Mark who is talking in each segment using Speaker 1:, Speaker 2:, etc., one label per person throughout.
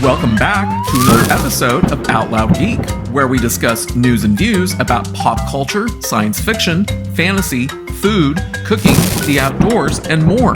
Speaker 1: Welcome back to another episode of Out Loud Geek, where we discuss news and views about pop culture, science fiction, fantasy, food, cooking, the outdoors, and more.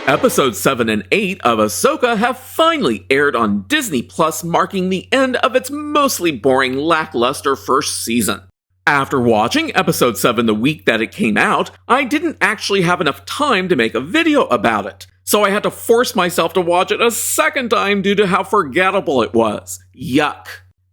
Speaker 1: Episodes 7 and 8 of Ahsoka have finally aired on Disney Plus, marking the end of its mostly boring, lackluster first season. After watching Episode 7 the week that it came out, I didn't actually have enough time to make a video about it, so I had to force myself to watch it a second time due to how forgettable it was. Yuck.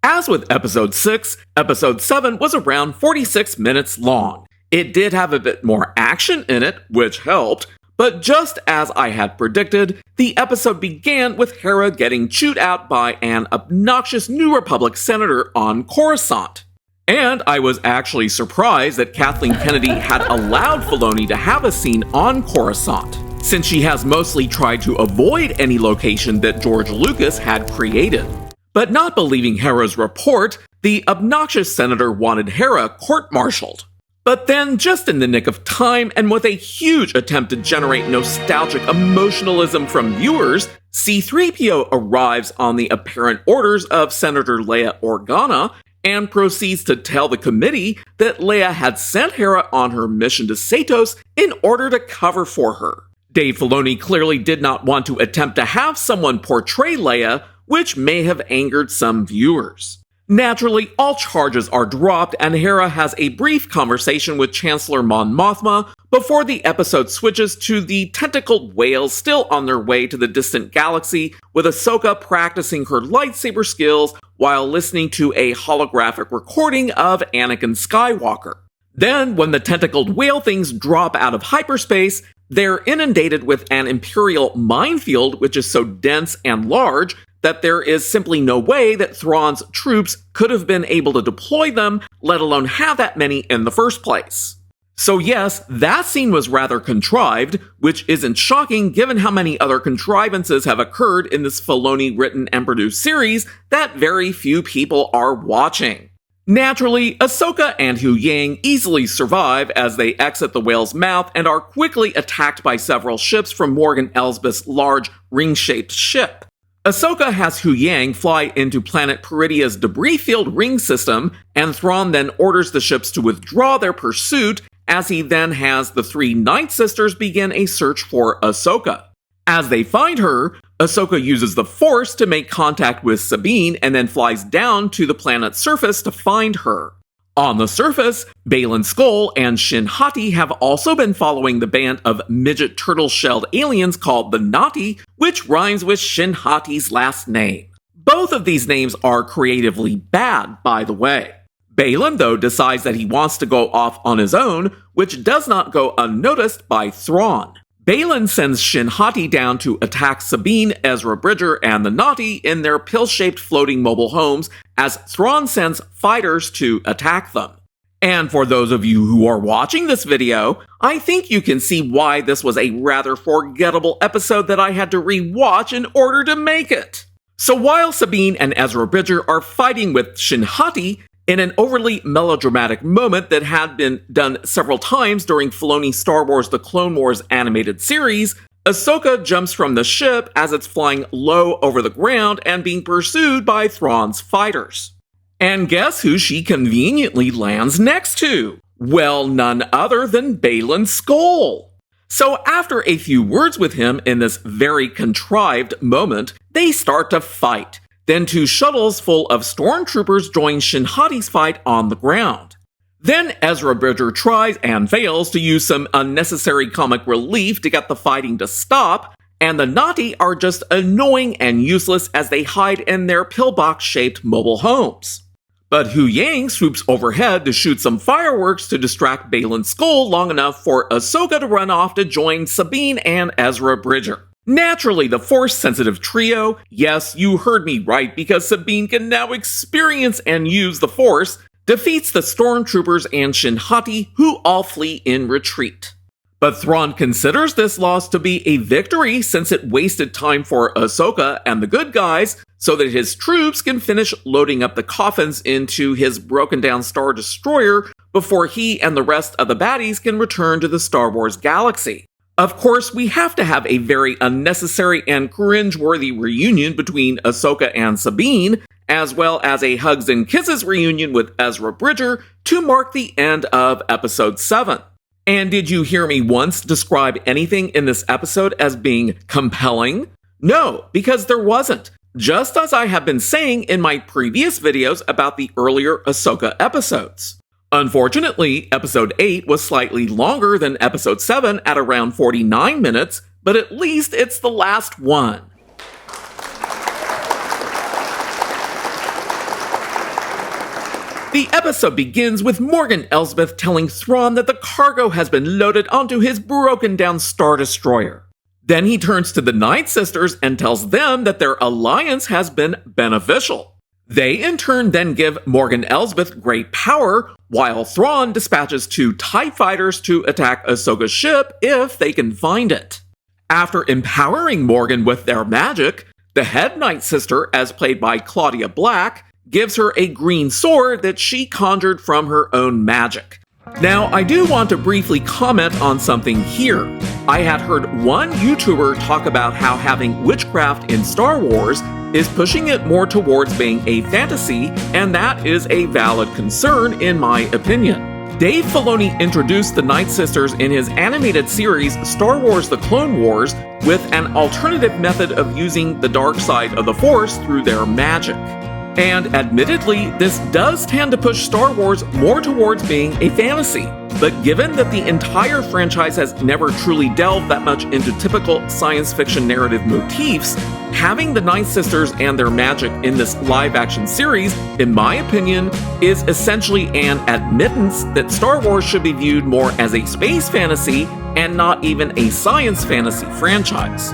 Speaker 1: As with Episode 6, Episode 7 was around 46 minutes long. It did have a bit more action in it, which helped, but just as I had predicted, the episode began with Hera getting chewed out by an obnoxious New Republic senator on Coruscant. And I was actually surprised that Kathleen Kennedy had allowed Filoni to have a scene on Coruscant, since she has mostly tried to avoid any location that George Lucas had created. But not believing Hera's report, the obnoxious senator wanted Hera court-martialed. But then, just in the nick of time, and with a huge attempt to generate nostalgic emotionalism from viewers, C-3PO arrives on the apparent orders of Senator Leia Organa, and proceeds to tell the committee that Leia had sent Hera on her mission to Satos in order to cover for her. Dave Filoni clearly did not want to attempt to have someone portray Leia, which may have angered some viewers. Naturally, all charges are dropped and Hera has a brief conversation with Chancellor Mon Mothma before the episode switches to the tentacled whales still on their way to the distant galaxy, with Ahsoka practicing her lightsaber skills while listening to a holographic recording of Anakin Skywalker. Then, when the tentacled whale things drop out of hyperspace, they're inundated with an Imperial minefield which is so dense and large that there is simply no way that Thrawn's troops could have been able to deploy them, let alone have that many in the first place. So yes, that scene was rather contrived, which isn't shocking given how many other contrivances have occurred in this Filoni written and produced series that very few people are watching. Naturally, Ahsoka and Huyang easily survive as they exit the whale's mouth and are quickly attacked by several ships from Morgan Elsbeth's large ring-shaped ship. Ahsoka has Huyang fly into planet Peridia's debris field ring system, and Thrawn then orders the ships to withdraw their pursuit, as he then has the three Night Sisters begin a search for Ahsoka. As they find her, Ahsoka uses the Force to make contact with Sabine and then flies down to the planet's surface to find her. On the surface, Baylan Skoll and Shin Hati have also been following the band of midget turtle-shelled aliens called the Nati, which rhymes with Shin Hati's last name. Both of these names are creatively bad, by the way. Baylan, though, decides that he wants to go off on his own, which does not go unnoticed by Thrawn. Baylan sends Shin Hati down to attack Sabine, Ezra Bridger, and the Nati in their pill-shaped floating mobile homes as Thrawn sends fighters to attack them. And for those of you who are watching this video, I think you can see why this was a rather forgettable episode that I had to rewatch in order to make it. So while Sabine and Ezra Bridger are fighting with Shin Hati, in an overly melodramatic moment that had been done several times during Filoni's Star Wars The Clone Wars animated series, Ahsoka jumps from the ship as it's flying low over the ground and being pursued by Thrawn's fighters. And guess who she conveniently lands next to? Well, none other than Baylan Skoll. So after a few words with him in this very contrived moment, they start to fight. Then two shuttles full of stormtroopers join Shin Hati's fight on the ground. Then Ezra Bridger tries and fails to use some unnecessary comic relief to get the fighting to stop, and the Nati are just annoying and useless as they hide in their pillbox-shaped mobile homes. But Huyang swoops overhead to shoot some fireworks to distract Baylan Skoll long enough for Ahsoka to run off to join Sabine and Ezra Bridger. Naturally, the Force-sensitive trio, yes, you heard me right because Sabine can now experience and use the Force, defeats the stormtroopers and Shin Hati, who all flee in retreat. But Thrawn considers this loss to be a victory since it wasted time for Ahsoka and the good guys so that his troops can finish loading up the coffins into his broken down Star Destroyer before he and the rest of the baddies can return to the Star Wars galaxy. Of course, we have to have a very unnecessary and cringe-worthy reunion between Ahsoka and Sabine, as well as a hugs and kisses reunion with Ezra Bridger to mark the end of Episode 7. And did you hear me once describe anything in this episode as being compelling? No, because there wasn't. Just as I have been saying in my previous videos about the earlier Ahsoka episodes. Unfortunately, Episode 8 was slightly longer than Episode 7 at around 49 minutes, but at least it's the last one. The episode begins with Morgan Elsbeth telling Thrawn that the cargo has been loaded onto his broken-down Star Destroyer. Then he turns to the Night Sisters and tells them that their alliance has been beneficial. They in turn then give Morgan Elsbeth great power, while Thrawn dispatches 2 TIE fighters to attack Ahsoka's ship if they can find it. After empowering Morgan with their magic, the head Night Sister, as played by Claudia Black, gives her a green sword that she conjured from her own magic. Now, I do want to briefly comment on something here. I had heard one YouTuber talk about how having witchcraft in Star Wars is pushing it more towards being a fantasy, and that is a valid concern in my opinion. Dave Filoni introduced the Night Sisters in his animated series Star Wars The Clone Wars with an alternative method of using the dark side of the Force through their magic. And admittedly, this does tend to push Star Wars more towards being a fantasy. But given that the entire franchise has never truly delved that much into typical science fiction narrative motifs, having the Night Sisters and their magic in this live-action series, in my opinion, is essentially an admittance that Star Wars should be viewed more as a space fantasy and not even a science fantasy franchise.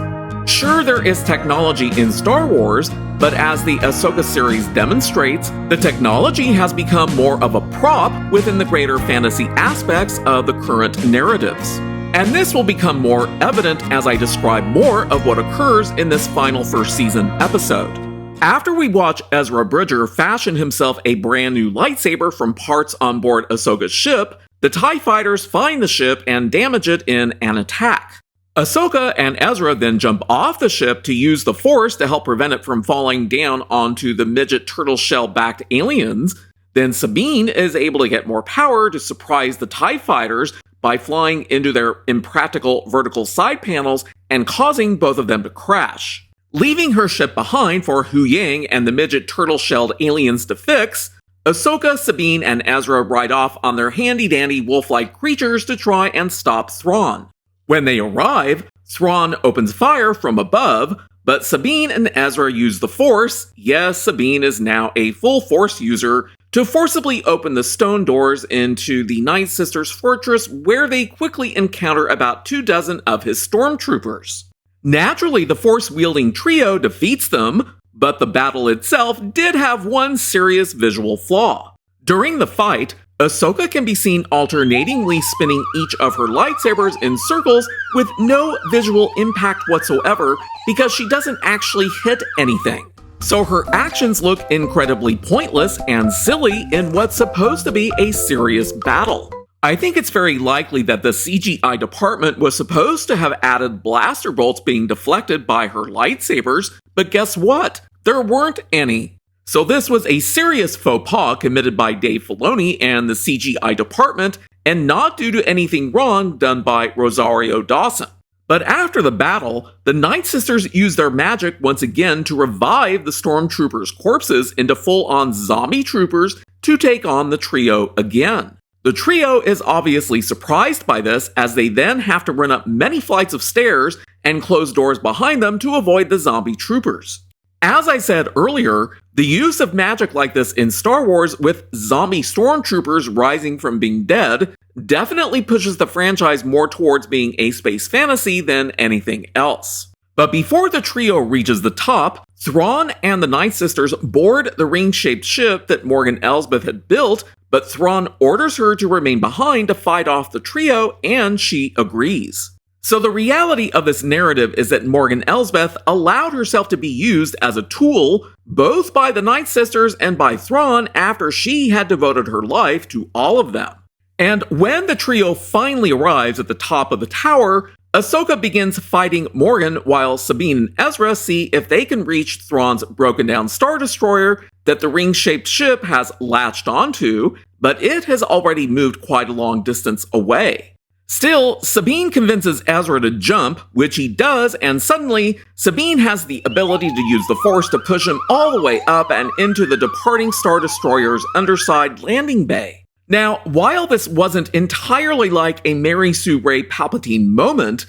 Speaker 1: Sure, there is technology in Star Wars, but as the Ahsoka series demonstrates, the technology has become more of a prop within the greater fantasy aspects of the current narratives. And this will become more evident as I describe more of what occurs in this final first season episode. After we watch Ezra Bridger fashion himself a brand new lightsaber from parts on board Ahsoka's ship, the TIE fighters find the ship and damage it in an attack. Ahsoka and Ezra then jump off the ship to use the Force to help prevent it from falling down onto the midget turtle shell-backed aliens. Then Sabine is able to get more power to surprise the TIE fighters by flying into their impractical vertical side panels and causing both of them to crash. Leaving her ship behind for Hu Yang and the midget turtle-shelled aliens to fix, Ahsoka, Sabine, and Ezra ride off on their handy-dandy wolf-like creatures to try and stop Thrawn. When they arrive, Thrawn opens fire from above, but Sabine and Ezra use the Force, yes, Sabine is now a full Force user, to forcibly open the stone doors into the Night Sisters' fortress, where they quickly encounter about 24 of his stormtroopers. Naturally, the Force-wielding trio defeats them, but the battle itself did have one serious visual flaw. During the fight, Ahsoka can be seen alternatingly spinning each of her lightsabers in circles with no visual impact whatsoever because she doesn't actually hit anything. So her actions look incredibly pointless and silly in what's supposed to be a serious battle. I think it's very likely that the CGI department was supposed to have added blaster bolts being deflected by her lightsabers, but guess what? There weren't any. So this was a serious faux pas committed by Dave Filoni and the CGI department, and not due to anything wrong done by Rosario Dawson. But after the battle, the Night Sisters use their magic once again to revive the stormtroopers' corpses into full-on zombie troopers to take on the trio again. The trio is obviously surprised by this, as they then have to run up many flights of stairs and close doors behind them to avoid the zombie troopers. As I said earlier, the use of magic like this in Star Wars with zombie stormtroopers rising from being dead definitely pushes the franchise more towards being a space fantasy than anything else. But before the trio reaches the top, Thrawn and the Night Sisters board the ring-shaped ship that Morgan Elsbeth had built, but Thrawn orders her to remain behind to fight off the trio, and she agrees. So the reality of this narrative is that Morgan Elsbeth allowed herself to be used as a tool, both by the Night Sisters and by Thrawn after she had devoted her life to all of them. And when the trio finally arrives at the top of the tower, Ahsoka begins fighting Morgan while Sabine and Ezra see if they can reach Thrawn's broken down Star Destroyer that the ring-shaped ship has latched onto, but it has already moved quite a long distance away. Still, Sabine convinces Ezra to jump, which he does, and suddenly, Sabine has the ability to use the Force to push him all the way up and into the departing Star Destroyer's underside landing bay. Now, while this wasn't entirely like a Mary Sue Ray Palpatine moment,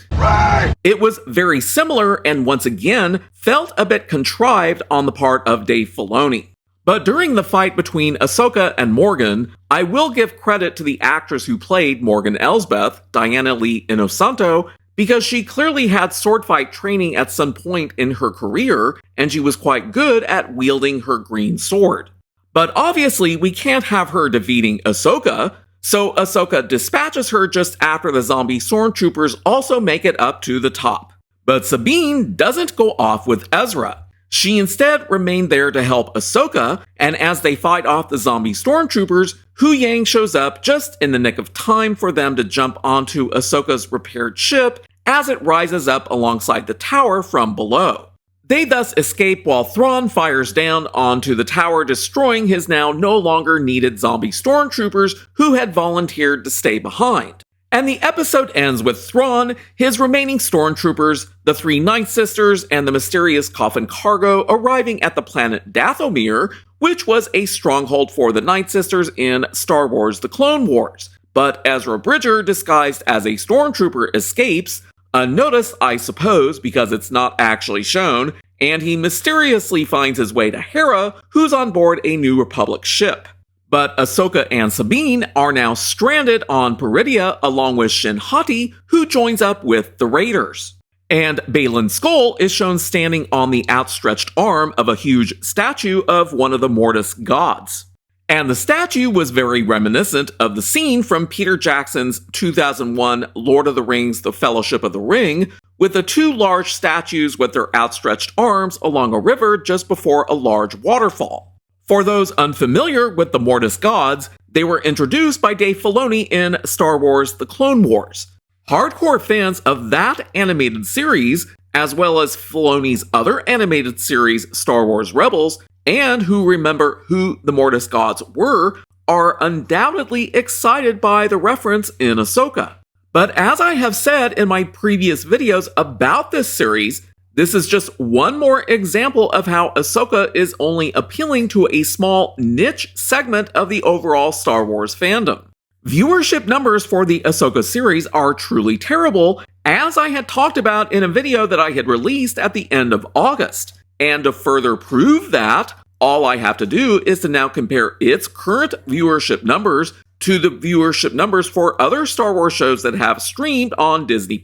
Speaker 1: it was very similar and once again felt a bit contrived on the part of Dave Filoni. But during the fight between Ahsoka and Morgan, I will give credit to the actress who played Morgan Elsbeth, Diana Lee Inosanto, because she clearly had swordfight training at some point in her career, and she was quite good at wielding her green sword. But obviously, we can't have her defeating Ahsoka, so Ahsoka dispatches her just after the zombie stormtroopers also make it up to the top. But Sabine doesn't go off with Ezra. She instead remained there to help Ahsoka, and as they fight off the zombie stormtroopers, Hu Yang shows up just in the nick of time for them to jump onto Ahsoka's repaired ship as it rises up alongside the tower from below. They thus escape while Thrawn fires down onto the tower, destroying his now no longer needed zombie stormtroopers who had volunteered to stay behind. And the episode ends with Thrawn, his remaining stormtroopers, the 3 Night Sisters, and the mysterious coffin cargo arriving at the planet Dathomir, which was a stronghold for the Night Sisters in Star Wars The Clone Wars. But Ezra Bridger, disguised as a stormtrooper, escapes, unnoticed, I suppose, because it's not actually shown, and he mysteriously finds his way to Hera, who's on board a New Republic ship. But Ahsoka and Sabine are now stranded on Peridia along with Shin Hati, who joins up with the Raiders. And Baylan Skoll is shown standing on the outstretched arm of a huge statue of one of the Mortis gods. And the statue was very reminiscent of the scene from Peter Jackson's 2001 Lord of the Rings: The Fellowship of the Ring, with the 2 large statues with their outstretched arms along a river just before a large waterfall. For those unfamiliar with the Mortis gods, they were introduced by Dave Filoni in Star Wars The Clone Wars. Hardcore fans of that animated series, as well as Filoni's other animated series Star Wars Rebels, and who remember who the Mortis gods were, are undoubtedly excited by the reference in Ahsoka. But as I have said in my previous videos about this series, this is just one more example of how Ahsoka is only appealing to a small niche segment of the overall Star Wars fandom. Viewership numbers for the Ahsoka series are truly terrible, as I had talked about in a video that I had released at the end of August. And to further prove that, all I have to do is to now compare its current viewership numbers to the viewership numbers for other Star Wars shows that have streamed on Disney+.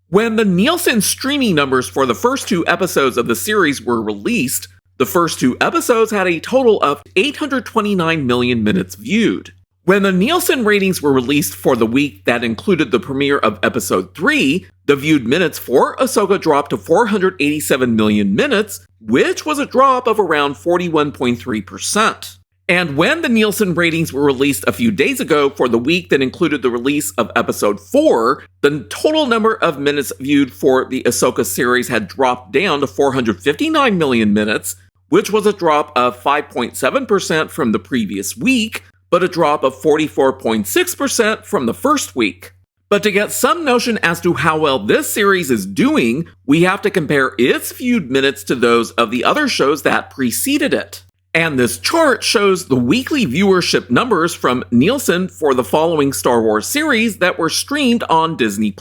Speaker 1: When the Nielsen streaming numbers for the first 2 episodes of the series were released, the first 2 episodes had a total of 829 million minutes viewed. When the Nielsen ratings were released for the week that included the premiere of Episode 3, the viewed minutes for Ahsoka dropped to 487 million minutes, which was a drop of around 41.3%. And when the Nielsen ratings were released a few days ago for the week that included the release of Episode 4, the total number of minutes viewed for the Ahsoka series had dropped down to 459 million minutes, which was a drop of 5.7% from the previous week, but a drop of 44.6% from the first week. But to get some notion as to how well this series is doing, we have to compare its viewed minutes to those of the other shows that preceded it. And this chart shows the weekly viewership numbers from Nielsen for the following Star Wars series that were streamed on Disney+.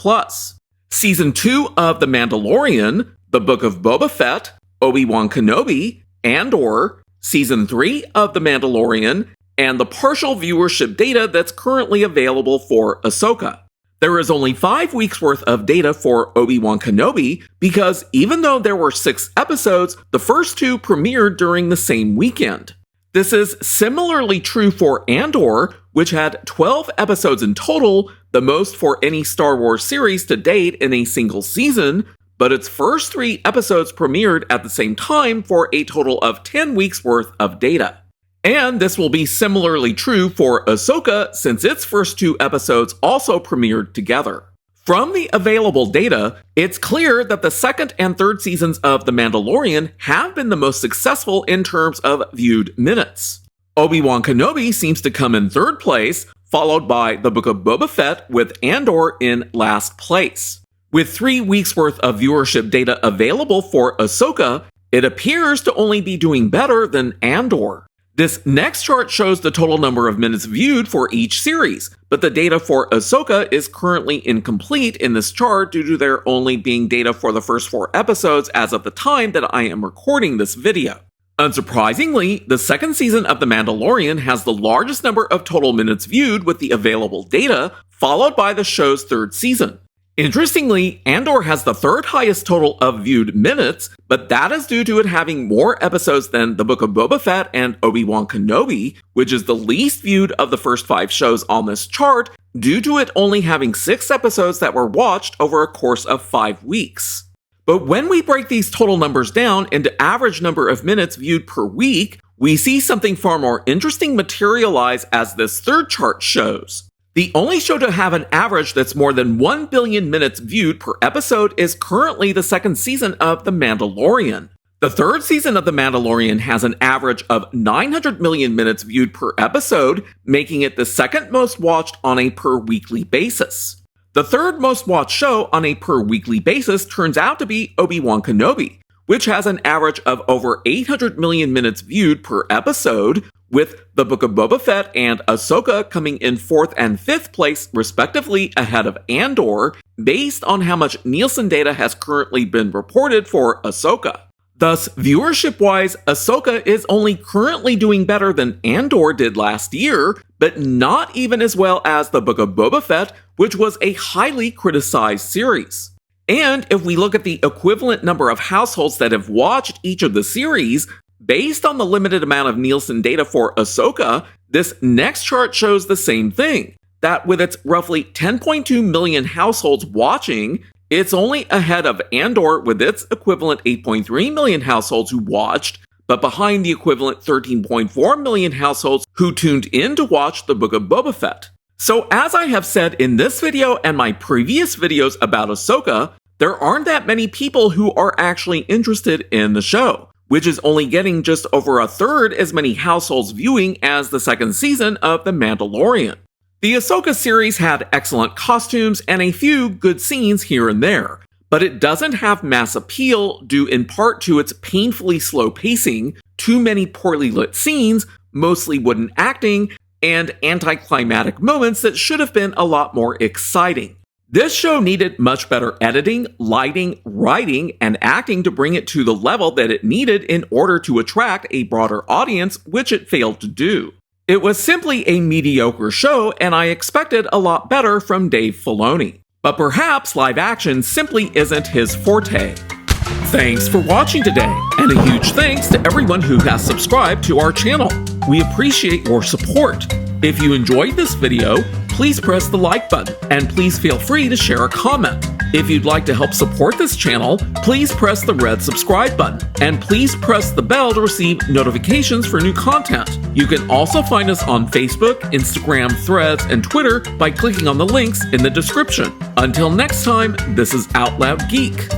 Speaker 1: Season 2 of The Mandalorian, The Book of Boba Fett, Obi-Wan Kenobi, Andor, Season 3 of The Mandalorian, and the partial viewership data that's currently available for Ahsoka. There is only 5 weeks worth of data for Obi-Wan Kenobi because even though there were 6 episodes, the first 2 premiered during the same weekend. This is similarly true for Andor, which had 12 episodes in total, the most for any Star Wars series to date in a single season, but its first 3 episodes premiered at the same time for a total of 10 weeks worth of data. And this will be similarly true for Ahsoka since its first 2 episodes also premiered together. From the available data, it's clear that the second and third seasons of The Mandalorian have been the most successful in terms of viewed minutes. Obi-Wan Kenobi seems to come in third place, followed by The Book of Boba Fett with Andor in last place. With 3 weeks worth of viewership data available for Ahsoka, it appears to only be doing better than Andor. This next chart shows the total number of minutes viewed for each series, but the data for Ahsoka is currently incomplete in this chart due to there only being data for the first 4 episodes as of the time that I am recording this video. Unsurprisingly, the second season of The Mandalorian has the largest number of total minutes viewed with the available data, followed by the show's third season. Interestingly, Andor has the third highest total of viewed minutes, but that is due to it having more episodes than The Book of Boba Fett and Obi-Wan Kenobi, which is the least viewed of the first 5 shows on this chart, due to it only having 6 episodes that were watched over a course of 5 weeks. But when we break these total numbers down into average number of minutes viewed per week, we see something far more interesting materialize as this third chart shows. The only show to have an average that's more than 1 billion minutes viewed per episode is currently the second season of The Mandalorian. The third season of The Mandalorian has an average of 900 million minutes viewed per episode, making it the second most watched on a per weekly basis. The third most watched show on a per weekly basis turns out to be Obi-Wan Kenobi, which has an average of over 800 million minutes viewed per episode, with The Book of Boba Fett and Ahsoka coming in 4th and 5th place respectively ahead of Andor, based on how much Nielsen data has currently been reported for Ahsoka. Thus, viewership-wise, Ahsoka is only currently doing better than Andor did last year, but not even as well as The Book of Boba Fett, which was a highly criticized series. And if we look at the equivalent number of households that have watched each of the series, based on the limited amount of Nielsen data for Ahsoka, this next chart shows the same thing, that with its roughly 10.2 million households watching, it's only ahead of Andor with its equivalent 8.3 million households who watched, but behind the equivalent 13.4 million households who tuned in to watch The Book of Boba Fett. So as I have said in this video and my previous videos about Ahsoka, there aren't that many people who are actually interested in the show, which is only getting just over a third as many households viewing as the second season of The Mandalorian. The Ahsoka series had excellent costumes and a few good scenes here and there, but it doesn't have mass appeal due in part to its painfully slow pacing, too many poorly lit scenes, mostly wooden acting, and anticlimactic moments that should have been a lot more exciting. This show needed much better editing, lighting, writing, and acting to bring it to the level that it needed in order to attract a broader audience, which it failed to do. It was simply a mediocre show, and I expected a lot better from Dave Filoni. But perhaps live action simply isn't his forte. Thanks for watching today, and a huge thanks to everyone who has subscribed to our channel. We appreciate your support. If you enjoyed this video, please press the like button, and please feel free to share a comment. If you'd like to help support this channel, please press the red subscribe button, and please press the bell to receive notifications for new content. You can also find us on Facebook, Instagram, Threads, and Twitter by clicking on the links in the description. Until next time, this is Out Loud Geek.